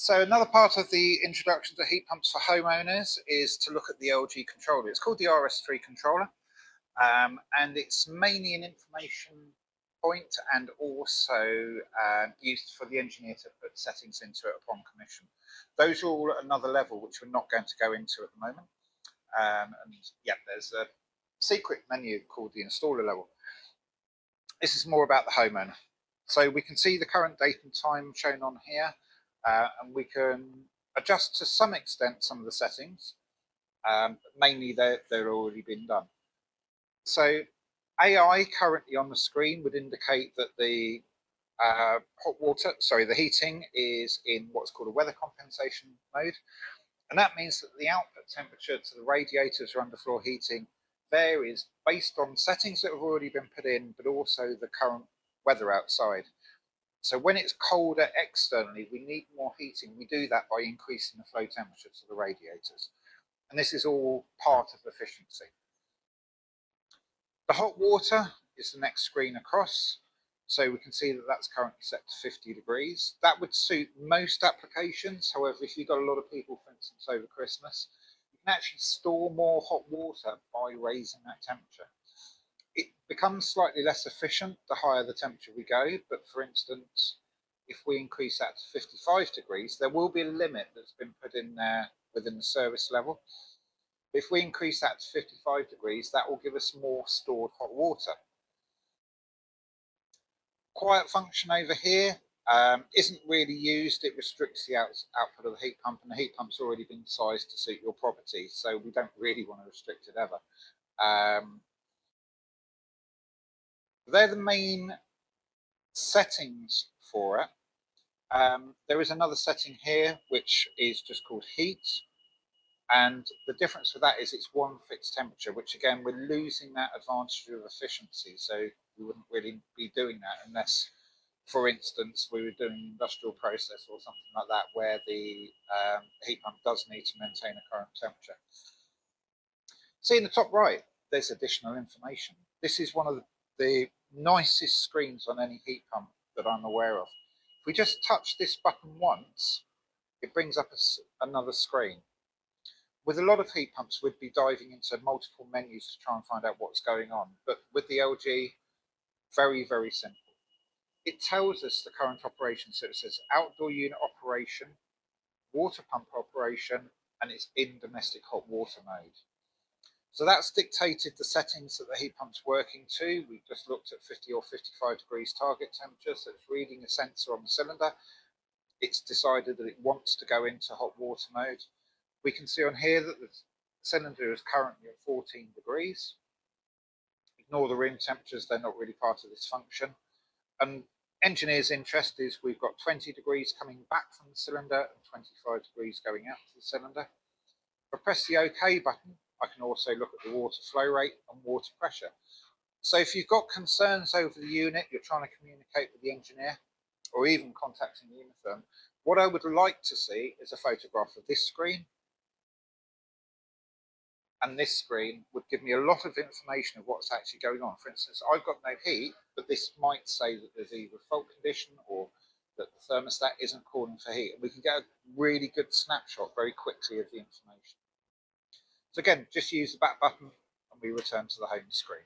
So another part of the introduction to heat pumps for homeowners is to look at the LG controller. It's called the RS3 controller, and it's mainly an information point and also used for the engineer to put settings into it upon commission. Those are all at another level, which we're not going to go into at the moment. And yeah, there's a secret menu called the installer level. This is more about the homeowner. So we can see the current date and time shown on here. And we can adjust to some extent some of the settings, but mainly they're already been done. So AI currently on the screen would indicate that the the heating is in what's called a weather compensation mode. And that means that the output temperature to the radiators or underfloor heating varies based on settings that have already been put in, but also the current weather outside. So when it's colder externally, we need more heating. We do that by increasing the flow temperature to the radiators. And this is all part of efficiency. The hot water is the next screen across. So we can see that that's currently set to 50 degrees. That would suit most applications. However, if you've got a lot of people, for instance, over Christmas, you can actually store more hot water by raising that temperature. It becomes slightly less efficient the higher the temperature we go, but for instance, if we increase that to 55 degrees, there will be a limit that's been put in there within the service level. If we increase that to 55 degrees, that will give us more stored hot water. Quiet function over here isn't really used. It restricts the output of the heat pump, and the heat pump's already been sized to suit your property, so we don't really want to restrict it ever. They're the main settings for it. There is another setting here which is just called heat, and the difference with that is it's one fixed temperature, which again we're losing that advantage of efficiency, so we wouldn't really be doing that unless, for instance, we were doing an industrial process or something like that where the heat pump does need to maintain a current temperature. See in the top right, there's additional information. This is one of the nicest screens on any heat pump that I'm aware of. If we just touch this button once, it brings up another screen. With a lot of heat pumps, we'd be diving into multiple menus to try and find out what's going on. But with the LG, very, very simple. It tells us the current operation. So it says outdoor unit operation, water pump operation, and it's in domestic hot water mode. So that's dictated the settings that the heat pump's working to. We've just looked at 50 or 55 degrees target temperature, so it's reading a sensor on the cylinder. It's decided that it wants to go into hot water mode. We can see on here that the cylinder is currently at 14 degrees. Ignore the room temperatures, they're not really part of this function. And engineers' interest is we've got 20 degrees coming back from the cylinder and 25 degrees going out to the cylinder. If I press the OK button, I can also look at the water flow rate and water pressure. So if you've got concerns over the unit, you're trying to communicate with the engineer, or even contacting the unitherm, what I would like to see is a photograph of this screen. And this screen would give me a lot of information of what's actually going on. For instance, I've got no heat, but this might say that there's either a fault condition or that the thermostat isn't calling for heat. And we can get a really good snapshot very quickly of the information. So again, just use the back button and we return to the home screen.